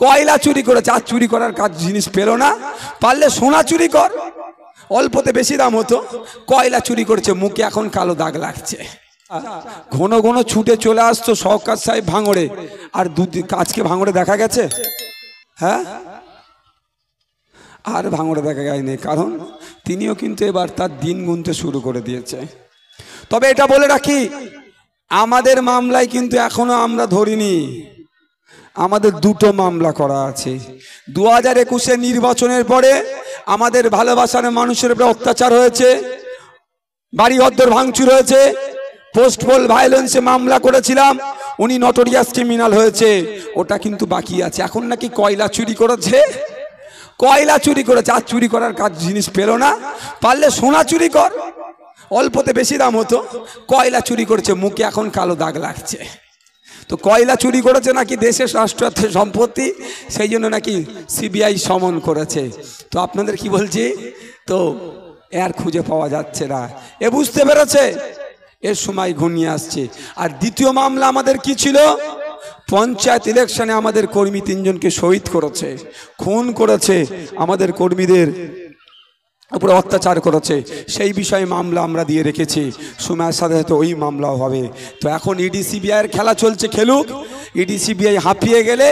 কয়লা চুরি করেছে, আর চুরি করার কাজ জিনিস পেল না, পারলে সোনা চুরি কর, অল্পতে বেশি দাম হতো। কয়লা চুরি করেছে, মুখে এখন কালো দাগ লাগছে। ঘন ঘন ছুটে চলে আসতো শওকত সাহেব ভাঙড়ে, আর আজকে ভাঙড়ে দেখা গেছে? হ্যাঁ, আর ভাঙড়ে দেখা যায়নি, কারণ তিনিও কিন্তু এবার তার দিন গুনতে শুরু করে দিয়েছে। তবে এটা বলে রাখি, আমাদের মামলায় কিন্তু এখনো আমরা ধরিনি, আমাদের দুটো মামলা করা আছে। 2021 নির্বাচনের পরে আমাদের ভালোবাসার মানুষের উপরে অত্যাচার হয়েছে, বাড়ি ঘর ভাঙচুর হয়েছে, পোস্ট পোল ভায়োলেন্সে মামলা করেছিলাম, উনি নটোরিয়াস ক্রিমিনাল হয়েছে, ওটা কিন্তু বাকি আছে। এখন নাকি কয়লা চুরি করেছে, কয়লা চুরি করেছে, আর চুরি করার কাজ জিনিস পেল না, পারলে সোনা চুরি কর, অল্পতে বেশি দাম হতো। কয়লা চুরি করেছে, মুখে এখন কালো দাগ লাগছে। তো কয়লা চুরি করেছে নাকি দেশের রাষ্ট্রায়ত্ত সম্পত্তি, সেই জন্য নাকি সিবিআই সমন করেছে। তো আপনাদের কি বলছি, তো এর খুঁজে পাওয়া যাচ্ছে না, এ বুঝতে পেরেছে এর সময় ঘনিয়ে আসছে। আর দ্বিতীয় মামলা আমাদের কি ছিল, পঞ্চায়েত ইলেকশনে আমাদের কর্মী 3 জনকে শহীদ করেছে, খুন করেছে, আমাদের কর্মীদের উপরে অত্যাচার করেছে, সেই বিষয়ে মামলা আমরা দিয়ে রেখেছি। সময়ের সাথে সাথে ওই মামলাও হবে। তো এখন ইডি সিবিআইয়ের খেলা চলছে, খেলুক। ইডি সিবিআই হাঁপিয়ে গেলে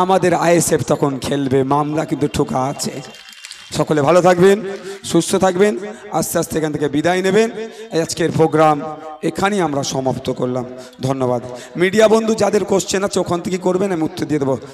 আমাদের আইএসএফ তখন খেলবে, মামলা কিন্তু ঠোকা আছে। সকলে ভালো থাকবেন, সুস্থ থাকবেন, আস্তে আস্তে এখান থেকে বিদায় নেবেন। আজকের প্রোগ্রাম এখানেই আমরা সমাপ্ত করলাম। ধন্যবাদ। মিডিয়া বন্ধু যাদের কোশ্চেন আছে ওখান থেকে করবেন, আমি উত্তর দিয়ে দেবো।